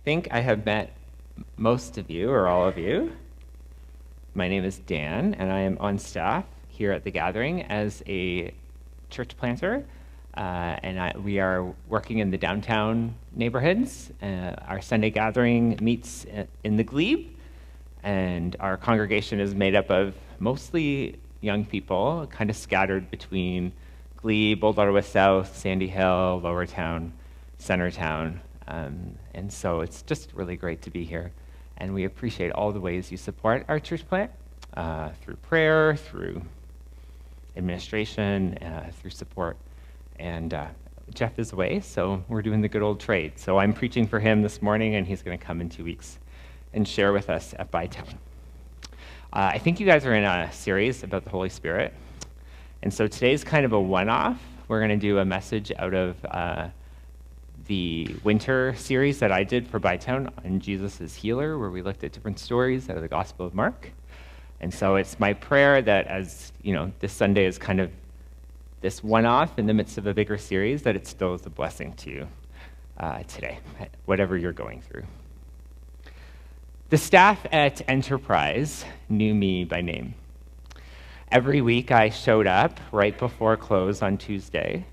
think I have met most of you, or all of you. My name is Dan, and I am on staff here at the Gathering as a church planter, we are working in the downtown neighborhoods. Our Sunday gathering meets in the glebe, and our congregation is made up of mostly young people, kind of scattered between Glebe, Old Ottawa South, Sandy Hill, Lower Town, Centertown. And so it's just really great to be here. And we appreciate all the ways you support our church plant, through prayer, through administration, through support. And Jeff is away, so we're doing the good old trade. So I'm preaching for him this morning, and he's going to come in 2 weeks and share with us at Bytown. I think you guys are in a series about the Holy Spirit. And so today's kind of a one-off. We're going to do a message out of the winter series that I did for Bytown on Jesus is Healer, where we looked at different stories out of the Gospel of Mark. And so it's my prayer that as, this Sunday is kind of this one-off in the midst of a bigger series, that it still is a blessing to you today, whatever you're going through. The staff at Enterprise knew me by name. Every week I showed up right before close on Tuesday,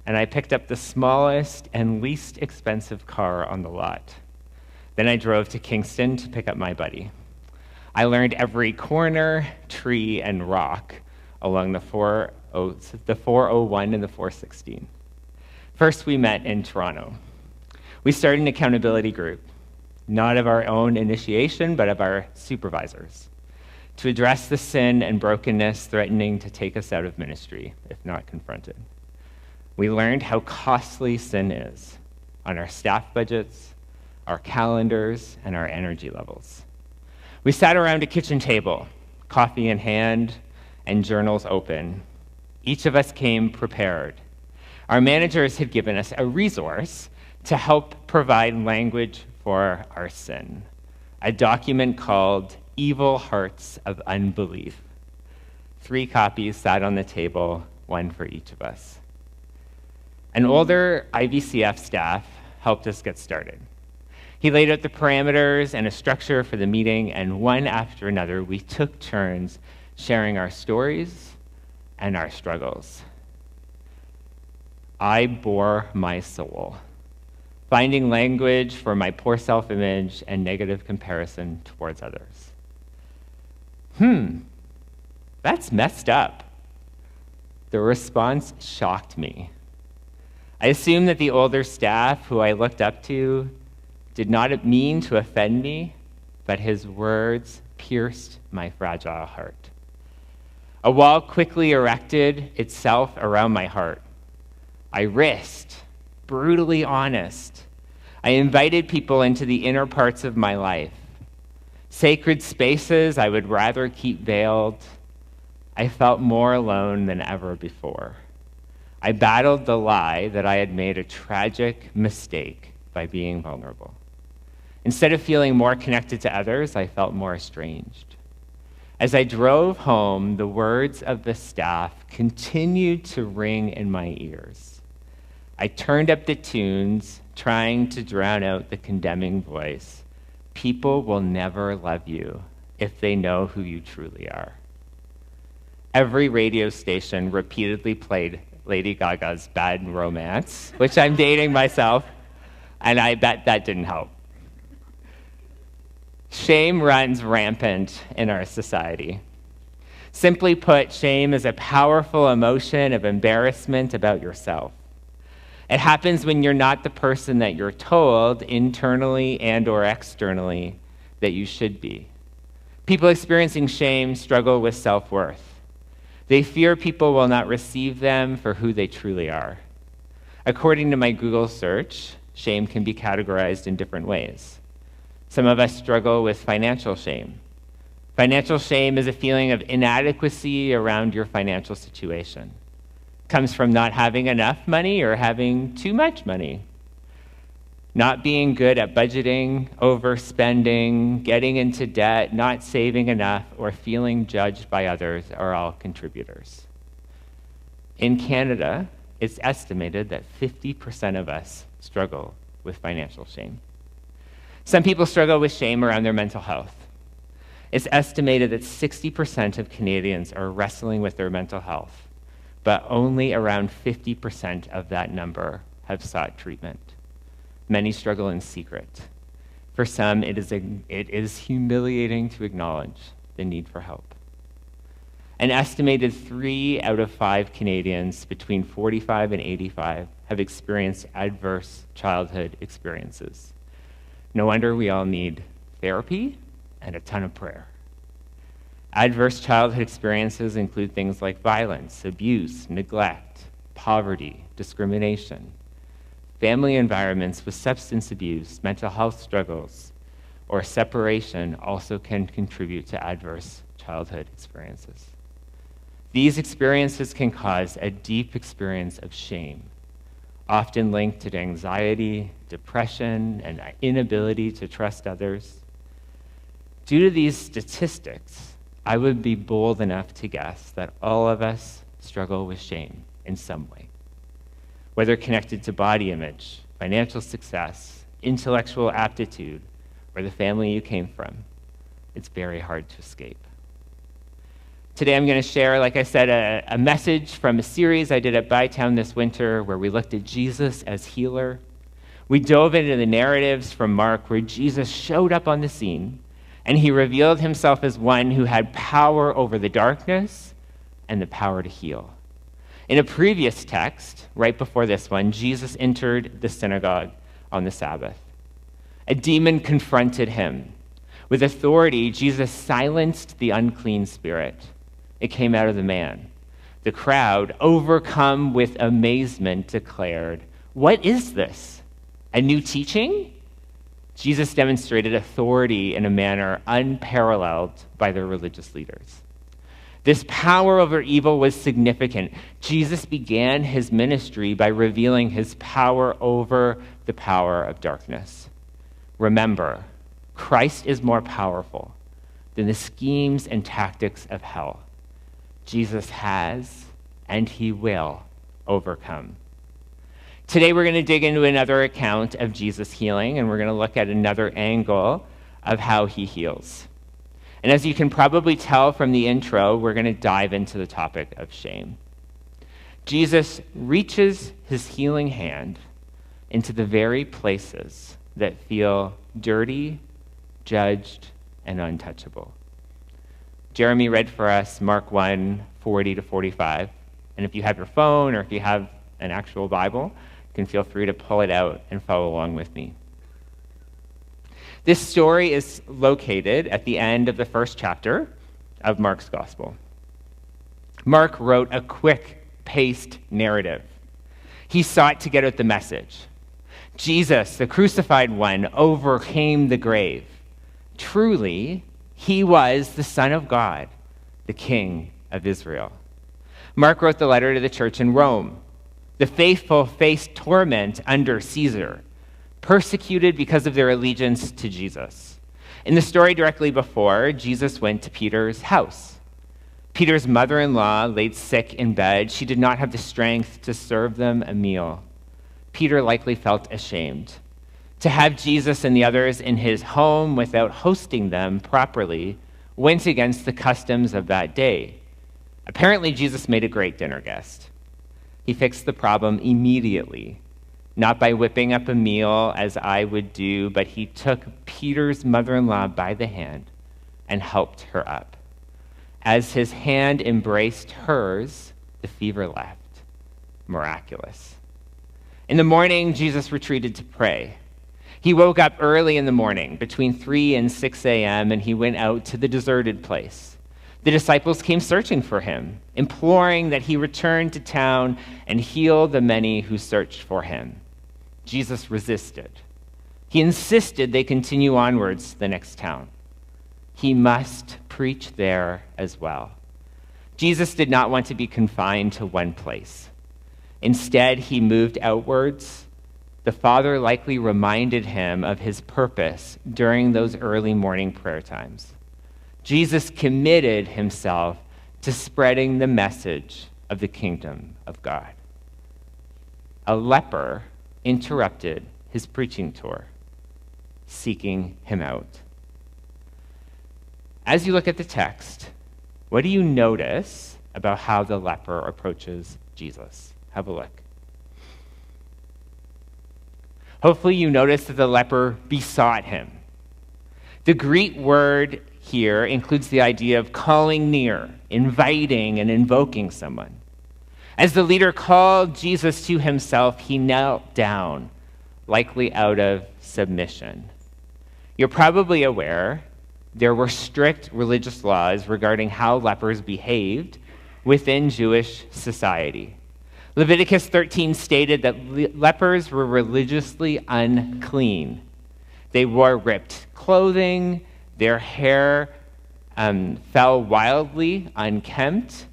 and I picked up the smallest and least expensive car on the lot. Then I drove to Kingston to pick up my buddy. I learned every corner, tree, and rock along the 401 and the 416. First, we met in Toronto. We started an accountability group, not of our own initiation, but of our supervisors, to address the sin and brokenness threatening to take us out of ministry, if not confronted. We learned how costly sin is on our staff budgets, our calendars, and our energy levels. We sat around a kitchen table, coffee in hand and journals open. Each of us came prepared. Our managers had given us a resource to help provide language for our sin, a document called Evil Hearts of Unbelief. 3 copies sat on the table, 1 for each of us. An older IVCF staff helped us get started. He laid out the parameters and a structure for the meeting, and one after another, we took turns sharing our stories and our struggles. I bore my soul, finding language for my poor self-image and negative comparison towards others. That's messed up. The response shocked me. I assumed that the older staff who I looked up to did not mean to offend me, but his words pierced my fragile heart. A wall quickly erected itself around my heart. I risked, brutally honest. I invited people into the inner parts of my life. Sacred spaces I would rather keep veiled. I felt more alone than ever before. I battled the lie that I had made a tragic mistake by being vulnerable. Instead of feeling more connected to others, I felt more estranged. As I drove home, the words of the staff continued to ring in my ears. I turned up the tunes, trying to drown out the condemning voice. People will never love you if they know who you truly are. Every radio station repeatedly played Lady Gaga's Bad Romance, which I'm dating myself, and I bet that didn't help. Shame runs rampant in our society. Simply put, shame is a powerful emotion of embarrassment about yourself. It happens when you're not the person that you're told, internally and or externally, that you should be. People experiencing shame struggle with self-worth. They fear people will not receive them for who they truly are. According to my Google search, shame can be categorized in different ways. Some of us struggle with financial shame. Financial shame is a feeling of inadequacy around your financial situation. It comes from not having enough money or having too much money. Not being good at budgeting, overspending, getting into debt, not saving enough, or feeling judged by others are all contributors. In Canada, it's estimated that 50% of us struggle with financial shame. Some people struggle with shame around their mental health. It's estimated that 60% of Canadians are wrestling with their mental health, but only around 50% of that number have sought treatment. Many struggle in secret. For some, it is humiliating to acknowledge the need for help. An estimated 3 out of 5 Canadians between 45 and 85 have experienced adverse childhood experiences. No wonder we all need therapy and a ton of prayer. Adverse childhood experiences include things like violence, abuse, neglect, poverty, discrimination. Family environments with substance abuse, mental health struggles, or separation also can contribute to adverse childhood experiences. These experiences can cause a deep experience of shame, often linked to anxiety, depression, and inability to trust others. Due to these statistics, I would be bold enough to guess that all of us struggle with shame in some way. Whether connected to body image, financial success, intellectual aptitude, or the family you came from, it's very hard to escape. Today I'm going to share, like I said, a message from a series I did at Bytown this winter where we looked at Jesus as healer. We dove into the narratives from Mark where Jesus showed up on the scene and he revealed himself as one who had power over the darkness and the power to heal. In a previous text, right before this one, Jesus entered the synagogue on the Sabbath. A demon confronted him. With authority, Jesus silenced the unclean spirit. It came out of the man. The crowd, overcome with amazement, declared, "What is this? A new teaching?" Jesus demonstrated authority in a manner unparalleled by their religious leaders. This power over evil was significant. Jesus began his ministry by revealing his power over the power of darkness. Remember, Christ is more powerful than the schemes and tactics of hell. Jesus has, and he will, overcome. Today we're going to dig into another account of Jesus healing, and we're going to look at another angle of how he heals. And as you can probably tell from the intro, we're going to dive into the topic of shame. Jesus reaches his healing hand into the very places that feel dirty, judged, and untouchable. Jeremy read for us Mark 1, 40 to 45. And if you have your phone or if you have an actual Bible, you can feel free to pull it out and follow along with me. This story is located at the end of the first chapter of Mark's gospel. Mark wrote a quick-paced narrative. He sought to get at the message. Jesus, the crucified one, overcame the grave. Truly, he was the Son of God, the King of Israel. Mark wrote the letter to the church in Rome. The faithful faced torment under Caesar, persecuted because of their allegiance to Jesus. In the story directly before, Jesus went to Peter's house. Peter's mother-in-law laid sick in bed. She did not have the strength to serve them a meal. Peter likely felt ashamed. To have Jesus and the others in his home without hosting them properly went against the customs of that day. Apparently, Jesus made a great dinner guest. He fixed the problem immediately, not by whipping up a meal as I would do, but he took Peter's mother-in-law by the hand and helped her up. As his hand embraced hers, the fever left. Miraculous. In the morning, Jesus retreated to pray. He woke up early in the morning, between 3 and 6 a.m., and he went out to the deserted place. The disciples came searching for him, imploring that he return to town and heal the many who searched for him. Jesus resisted. He insisted they continue onwards to the next town. He must preach there as well. Jesus did not want to be confined to one place. Instead, he moved outwards. The Father likely reminded him of his purpose during those early morning prayer times. Jesus committed himself to spreading the message of the kingdom of God. A leper interrupted his preaching tour. seeking him out. As you look at the text, what do you notice about how the leper approaches Jesus? Have a look. Hopefully you notice that the leper besought him. The Greek word here includes the idea of calling near, inviting and invoking someone. As the leader called Jesus to himself, he knelt down, likely out of submission. You're probably aware there were strict religious laws regarding how lepers behaved within Jewish society. Leviticus 13 stated that lepers were religiously unclean. They wore ripped clothing, their hair fell wildly unkempt.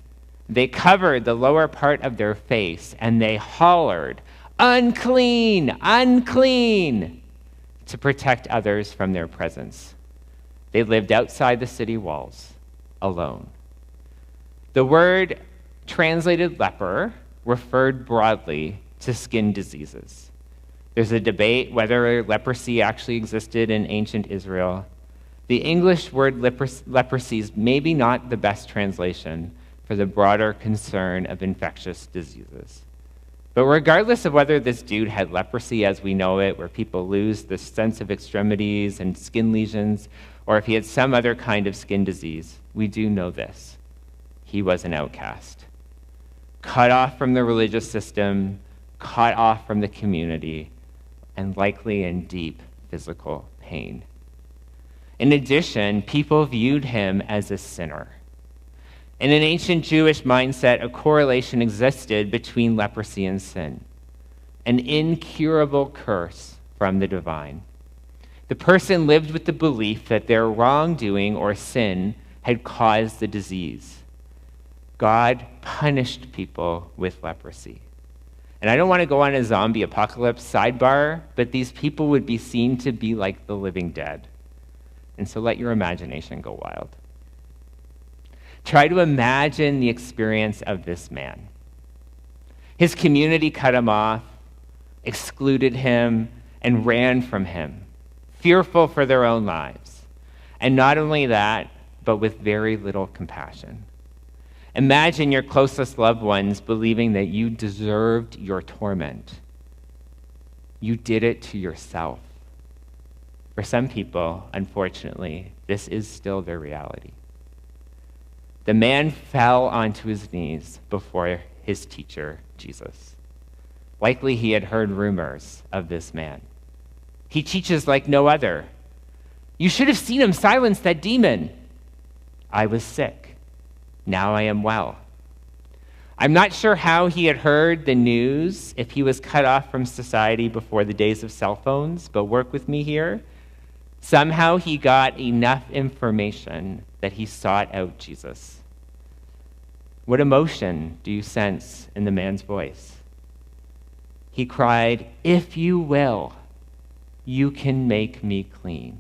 They covered the lower part of their face, and they hollered, "Unclean, unclean," to protect others from their presence. They lived outside the city walls, alone. The word translated leper referred broadly to skin diseases. There's a debate whether leprosy actually existed in ancient Israel. The English word leprosy is maybe not the best translation for the broader concern of infectious diseases. But regardless of whether this dude had leprosy as we know it, where people lose the sense of extremities and skin lesions, or if he had some other kind of skin disease, we do know this. He was an outcast. Cut off from the religious system, cut off from the community, and likely in deep physical pain. In addition, people viewed him as a sinner. In an ancient Jewish mindset, a correlation existed between leprosy and sin, an incurable curse from the divine. The person lived with the belief that their wrongdoing or sin had caused the disease. God punished people with leprosy. And I don't want to go on a zombie apocalypse sidebar, but these people would be seen to be like the living dead. And so let your imagination go wild. Try to imagine the experience of this man. His community cut him off, excluded him, and ran from him, fearful for their own lives. And not only that, but with very little compassion. Imagine your closest loved ones believing that you deserved your torment. You did it to yourself. For some people, unfortunately, this is still their reality. The man fell onto his knees before his teacher, Jesus. Likely he had heard rumors of this man. He teaches like no other. You should have seen him silence that demon. I was sick. Now I am well. I'm not sure how he had heard the news, if he was cut off from society before the days of cell phones, but work with me here. Somehow he got enough information that he sought out Jesus. What emotion do you sense in the man's voice? He cried, "If you will, you can make me clean."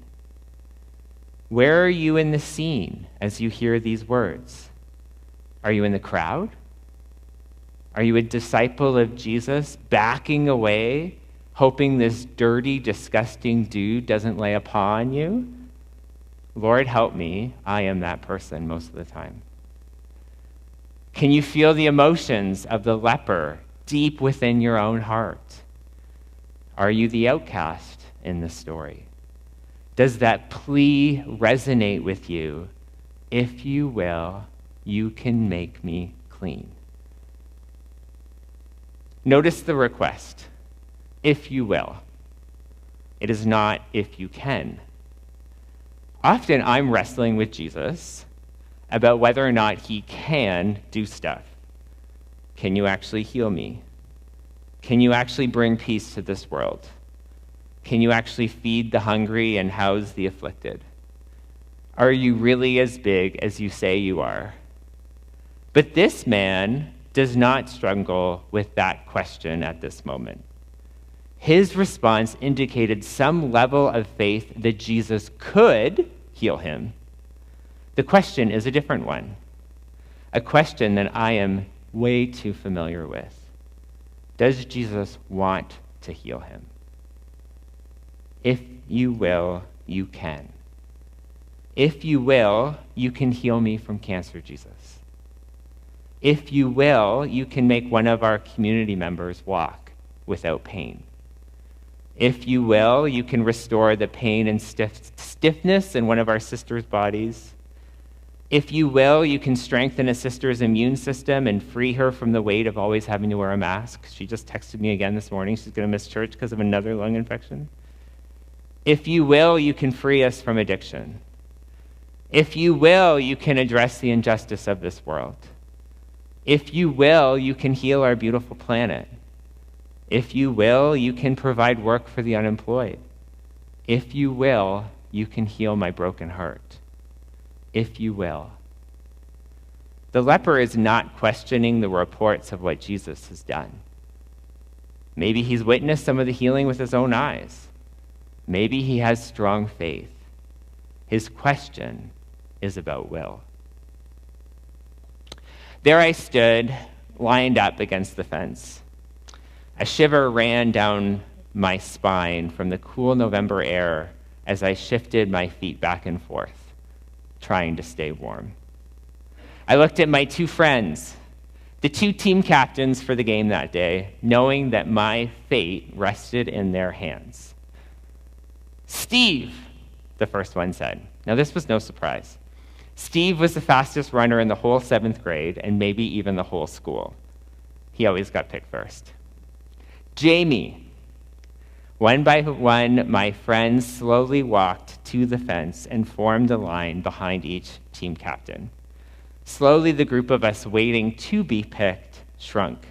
Where are you in the scene as you hear these words? Are you in the crowd? Are you a disciple of Jesus backing away, hoping this dirty, disgusting dude doesn't lay a paw on you? Lord, help me. I am that person most of the time. Can you feel the emotions of the leper deep within your own heart? Are you the outcast in the story? Does that plea resonate with you? If you will, you can make me clean. Notice the request, if you will. It is not if you can. Often I'm wrestling with Jesus about whether or not he can do stuff. Can you actually heal me? Can you actually bring peace to this world? Can you actually feed the hungry and house the afflicted? Are you really as big as you say you are? But this man does not struggle with that question at this moment. His response indicated some level of faith that Jesus could heal him. The question is a different one, a question that I am way too familiar with. Does Jesus want to heal him? If you will, you can. If you will, you can heal me from cancer, Jesus. If you will, you can make one of our community members walk without pain. If you will, you can restore the pain and stiffness in one of our sisters' bodies. If you will, you can strengthen a sister's immune system and free her from the weight of always having to wear a mask. She just texted me again this morning. She's going to miss church because of another lung infection. If you will, you can free us from addiction. If you will, you can address the injustice of this world. If you will, you can heal our beautiful planet. If you will, you can provide work for the unemployed. If you will, you can heal my broken heart. If you will. The leper is not questioning the reports of what Jesus has done. Maybe he's witnessed some of the healing with his own eyes. Maybe he has strong faith. His question is about will. There I stood, lined up against the fence. A shiver ran down my spine from the cool November air as I shifted my feet back and forth, trying to stay warm. I looked at my two friends, the two team captains for the game that day, knowing that my fate rested in their hands. "Steve," the first one said. Now, this was no surprise. Steve was the fastest runner in the whole 7th grade and maybe even the whole school. He always got picked first. "Jamie." One by one, my friends slowly walked to the fence and formed a line behind each team captain. Slowly, the group of us waiting to be picked shrunk.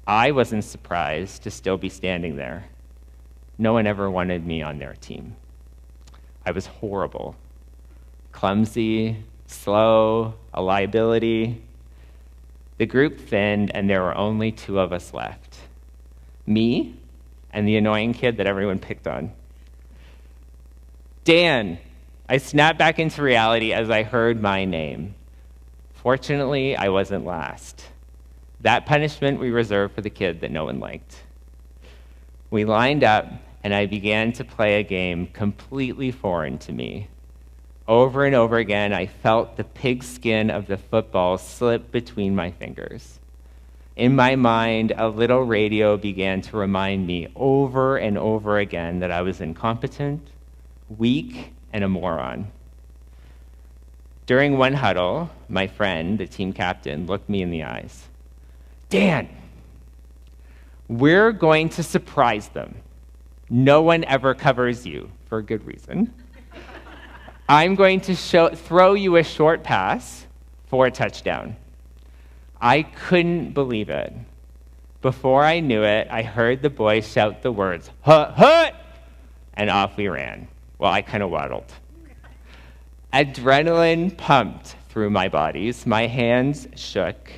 I wasn't surprised to still be standing there. No one ever wanted me on their team. I was horrible. Clumsy, slow, a liability. The group thinned, and there were only 2 of us left. Me and the annoying kid that everyone picked on. "Dan." I snapped back into reality as I heard my name. Fortunately, I wasn't last. That punishment we reserved for the kid that no one liked. We lined up, and I began to play a game completely foreign to me. Over and over again, I felt the pigskin of the football slip between my fingers. In my mind, a little radio began to remind me over and over again that I was incompetent, weak, and a moron. During one huddle, my friend, the team captain, looked me in the eyes. "Dan, we're going to surprise them. No one ever covers you, for a good reason. I'm going to throw you a short pass for a touchdown." I couldn't believe it. Before I knew it, I heard the boys shout the words, "Hut, hut!" and off we ran. Well, I kind of waddled. Adrenaline pumped through my bodies. My hands shook.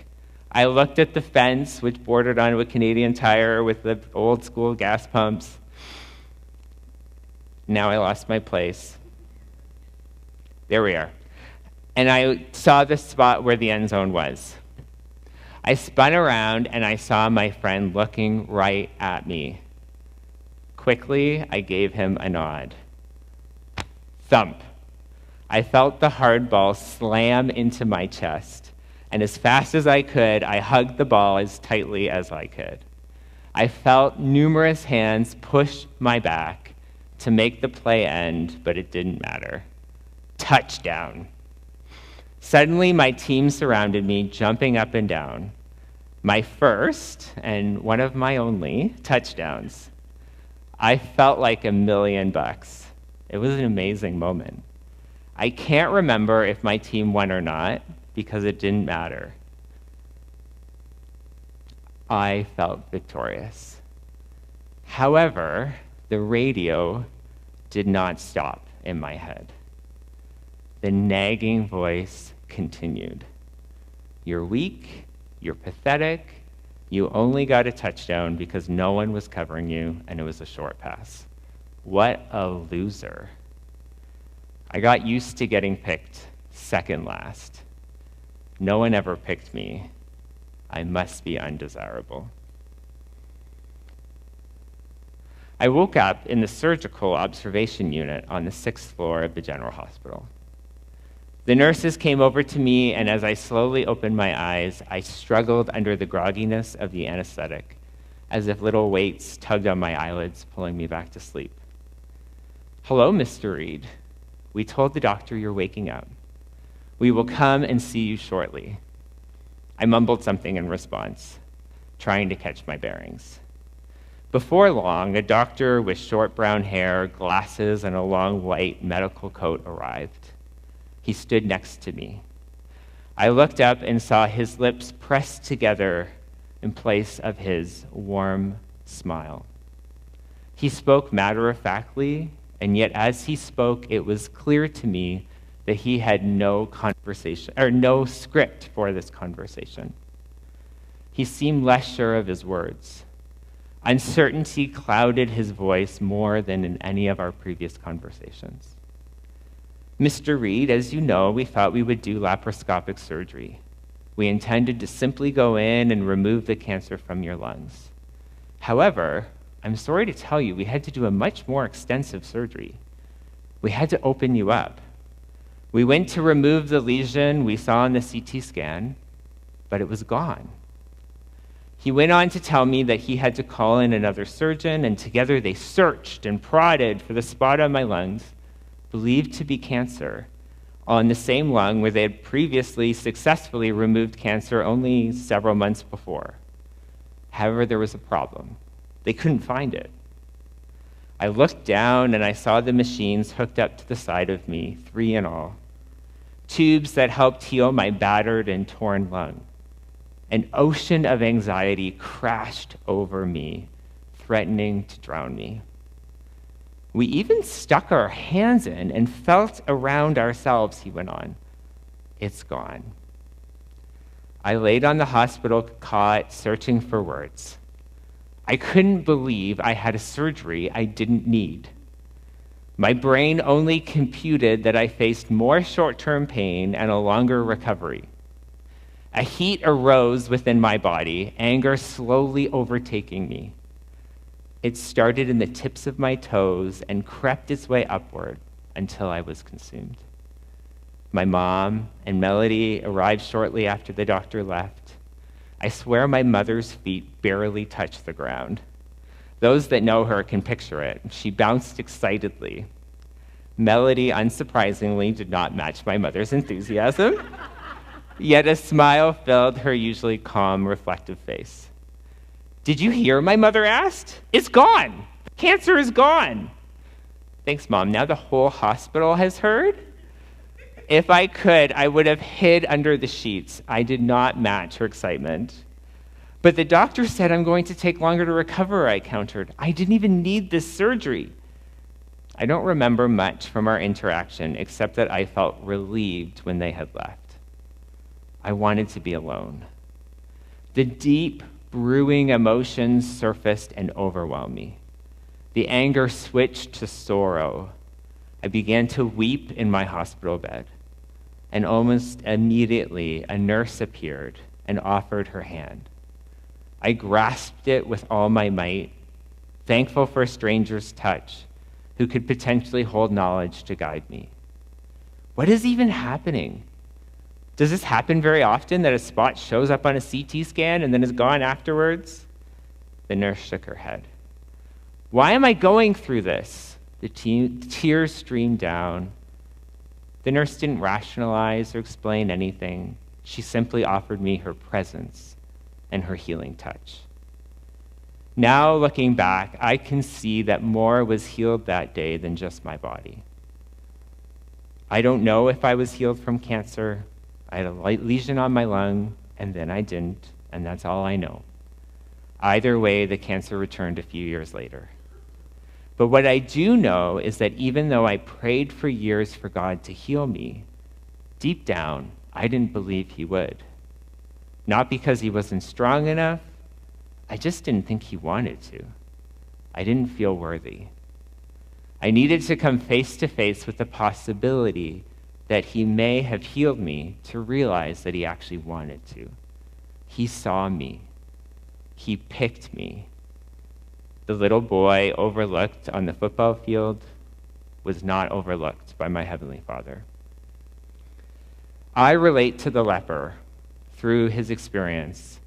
I looked at the fence, which bordered onto a Canadian Tire with the old school gas pumps. Now I lost my place. There we are. And I saw the spot where the end zone was. I spun around and I saw my friend looking right at me. Quickly, I gave him a nod. Thump. I felt the hard ball slam into my chest, and as fast as I could, I hugged the ball as tightly as I could. I felt numerous hands push my back to make the play end, but it didn't matter. Touchdown. Suddenly, my team surrounded me, jumping up and down. My first, and one of my only, touchdowns. I felt like $1 million. It was an amazing moment. I can't remember if my team won or not, because it didn't matter. I felt victorious. However, the radio did not stop in my head. The nagging voice continued. "You're weak, you're pathetic, you only got a touchdown because no one was covering you and it was a short pass. What a loser." I got used to getting picked second last. No one ever picked me. I must be undesirable. I woke up in the surgical observation unit on the 6th floor of the general hospital. The nurses came over to me, and as I slowly opened my eyes, I struggled under the grogginess of the anesthetic, as if little weights tugged on my eyelids, pulling me back to sleep. "Hello, Mr. Reid. We told the doctor you're waking up. We will come and see you shortly." I mumbled something in response, trying to catch my bearings. Before long, a doctor with short brown hair, glasses, and a long white medical coat arrived. He stood next to me. I looked up and saw his lips pressed together in place of his warm smile. He spoke matter-of-factly, and yet as he spoke, it was clear to me that he had no conversation or no script for this conversation. He seemed less sure of his words. Uncertainty clouded his voice more than in any of our previous conversations. "Mr. Reid, as you know, we thought we would do laparoscopic surgery. We intended to simply go in and remove the cancer from your lungs. However, I'm sorry to tell you, we had to do a much more extensive surgery. We had to open you up. We went to remove the lesion we saw on the CT scan, but it was gone." He went on to tell me that he had to call in another surgeon, and together they searched and prodded for the spot on my lungs, believed to be cancer, on the same lung where they had previously successfully removed cancer only several months before. However, there was a problem. They couldn't find it. I looked down and I saw the machines hooked up to the side of me, 3 in all. Tubes that helped heal my battered and torn lung. An ocean of anxiety crashed over me, threatening to drown me. We even stuck our hands in and felt around ourselves, he went on. "It's gone." I laid on the hospital cot, searching for words. I couldn't believe I had a surgery I didn't need. My brain only computed that I faced more short-term pain and a longer recovery. A heat arose within my body, anger slowly overtaking me. It started in the tips of my toes and crept its way upward until I was consumed. My mom and Melody arrived shortly after the doctor left. I swear my mother's feet barely touched the ground. Those that know her can picture it. She bounced excitedly. Melody, unsurprisingly, did not match my mother's enthusiasm, yet a smile filled her usually calm, reflective face. "Did you hear?" my mother asked. "It's gone. Cancer is gone." "Thanks, Mom. Now the whole hospital has heard?" If I could, I would have hid under the sheets. I did not match her excitement. "But the doctor said I'm going to take longer to recover," I countered. "I didn't even need this surgery." I don't remember much from our interaction, except that I felt relieved when they had left. I wanted to be alone. The deep, brewing emotions surfaced and overwhelmed me. The anger switched to sorrow. I began to weep in my hospital bed, and almost immediately a nurse appeared and offered her hand. I grasped it with all my might, thankful for a stranger's touch who could potentially hold knowledge to guide me. What is even happening? Does this happen very often, that a spot shows up on a CT scan and then is gone afterwards? The nurse shook her head. Why am I going through this? The tears streamed down. The nurse didn't rationalize or explain anything. She simply offered me her presence and her healing touch. Now, looking back, I can see that more was healed that day than just my body. I don't know if I was healed from cancer. I had a light lesion on my lung, and then I didn't, and that's all I know. Either way, the cancer returned a few years later. But what I do know is that even though I prayed for years for God to heal me, deep down, I didn't believe he would. Not because he wasn't strong enough, I just didn't think he wanted to. I didn't feel worthy. I needed to come face to face with the possibility that he may have healed me to realize that he actually wanted to. He saw me. He picked me. The little boy overlooked on the football field was not overlooked by my Heavenly Father. I relate to the leper through his experience,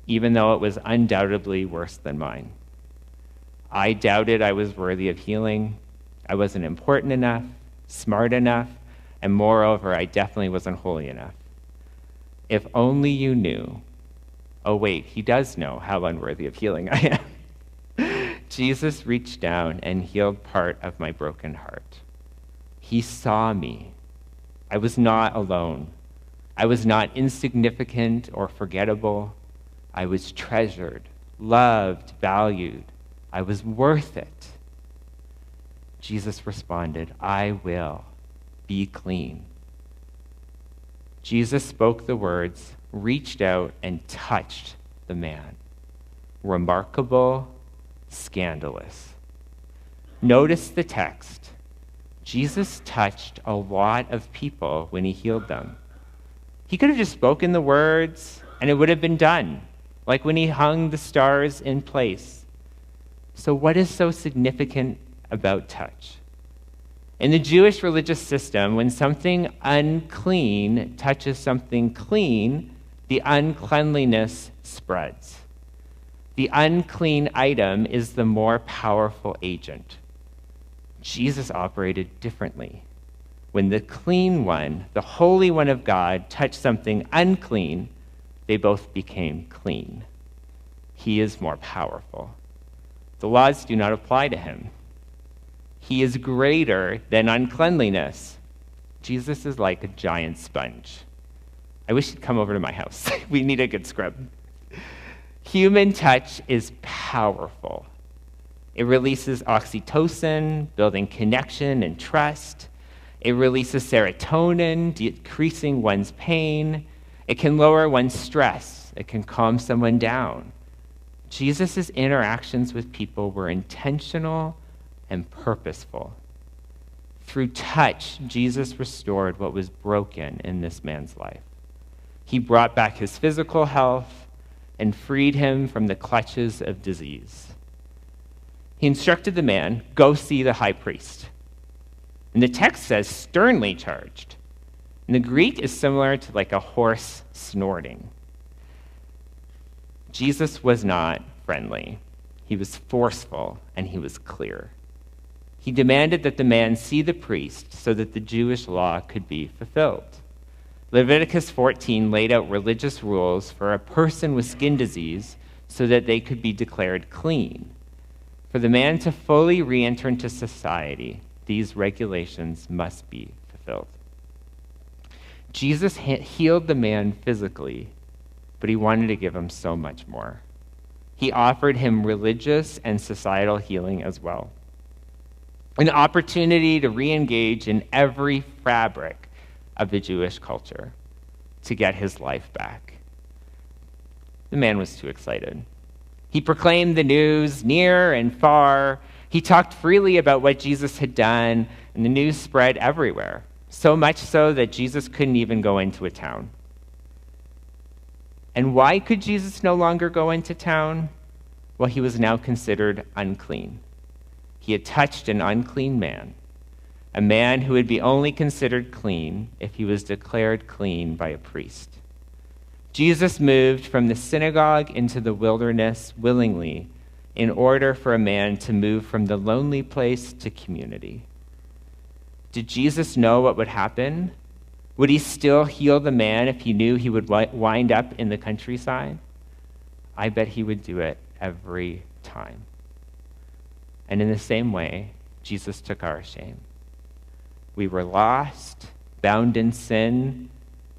even though it was undoubtedly worse than mine. I doubted I was worthy of healing. I wasn't important enough, smart enough, and moreover, I definitely wasn't holy enough. If only you knew. Oh wait, he does know how unworthy of healing I am. Jesus reached down and healed part of my broken heart. He saw me. I was not alone. I was not insignificant or forgettable. I was treasured, loved, valued. I was worth it. Jesus responded, I will be clean. Jesus spoke the words, reached out, and touched the man. Remarkable, scandalous. Notice the text. Jesus touched a lot of people when he healed them. He could have just spoken the words and it would have been done, like when he hung the stars in place. So what is so significant about touch? In the Jewish religious system, when something unclean touches something clean, the uncleanliness spreads. The unclean item is the more powerful agent. Jesus operated differently. When the clean one, the Holy One of God, touched something unclean, they both became clean. He is more powerful. The laws do not apply to him. He is greater than uncleanliness. Jesus is like a giant sponge. I wish he'd come over to my house. We need a good scrub. Human touch is powerful. It releases oxytocin, building connection and trust. It releases serotonin, decreasing one's pain. It can lower one's stress. It can calm someone down. Jesus' interactions with people were intentional and purposeful. Through touch, Jesus restored what was broken in this man's life. He brought back his physical health and freed him from the clutches of disease. He instructed the man, go see the high priest. And the text says sternly charged. And the Greek is similar to like a horse snorting. Jesus was not friendly. He was forceful and he was clear. He demanded that the man see the priest so that the Jewish law could be fulfilled. Leviticus 14 laid out religious rules for a person with skin disease so that they could be declared clean. For the man to fully re-enter into society, these regulations must be fulfilled. Jesus healed the man physically, but he wanted to give him so much more. He offered him religious and societal healing as well. An opportunity to re-engage in every fabric of the Jewish culture to get his life back. The man was too excited. He proclaimed the news near and far. He talked freely about what Jesus had done, and the news spread everywhere, so much so that Jesus couldn't even go into a town. And why could Jesus no longer go into town? Well, he was now considered unclean. He had touched an unclean man, a man who would be only considered clean if he was declared clean by a priest. Jesus moved from the synagogue into the wilderness willingly in order for a man to move from the lonely place to community. Did Jesus know what would happen? Would he still heal the man if he knew he would wind up in the countryside? I bet he would do it every time. And in the same way, Jesus took our shame. We were lost, bound in sin,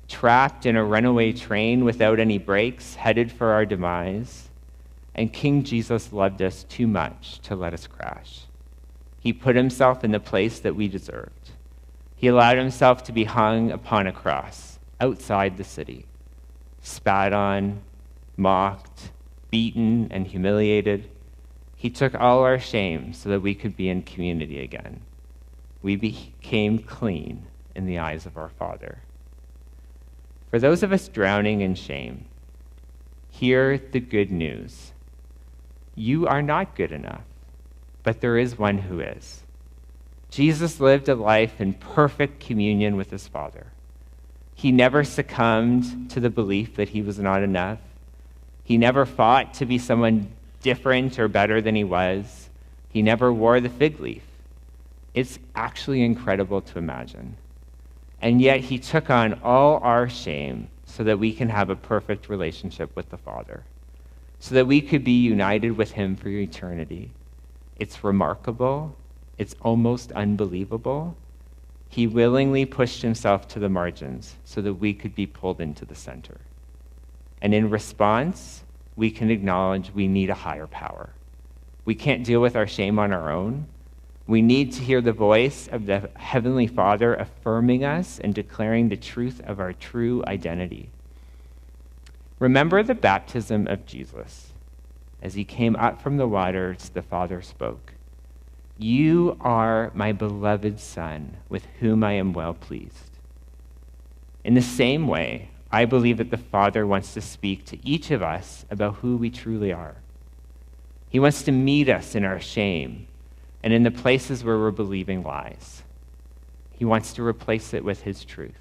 trapped in a runaway train without any brakes, headed for our demise. And King Jesus loved us too much to let us crash. He put himself in the place that we deserved. He allowed himself to be hung upon a cross outside the city, spat on, mocked, beaten, and humiliated. He took all our shame so that we could be in community again. We became clean in the eyes of our Father. For those of us drowning in shame, hear the good news. You are not good enough, but there is one who is. Jesus lived a life in perfect communion with his Father. He never succumbed to the belief that he was not enough. He never fought to be someone different or better than he was. He never wore the fig leaf. It's actually incredible to imagine. And yet he took on all our shame so that we can have a perfect relationship with the Father, so that we could be united with him for eternity. It's remarkable. It's almost unbelievable. He willingly pushed himself to the margins so that we could be pulled into the center. And in response, we can acknowledge we need a higher power. We can't deal with our shame on our own. We need to hear the voice of the Heavenly Father affirming us and declaring the truth of our true identity. Remember the baptism of Jesus. As he came up from the waters, the Father spoke, "You are my beloved Son, with whom I am well pleased." In the same way, I believe that the Father wants to speak to each of us about who we truly are. He wants to meet us in our shame and in the places where we're believing lies. He wants to replace it with his truth.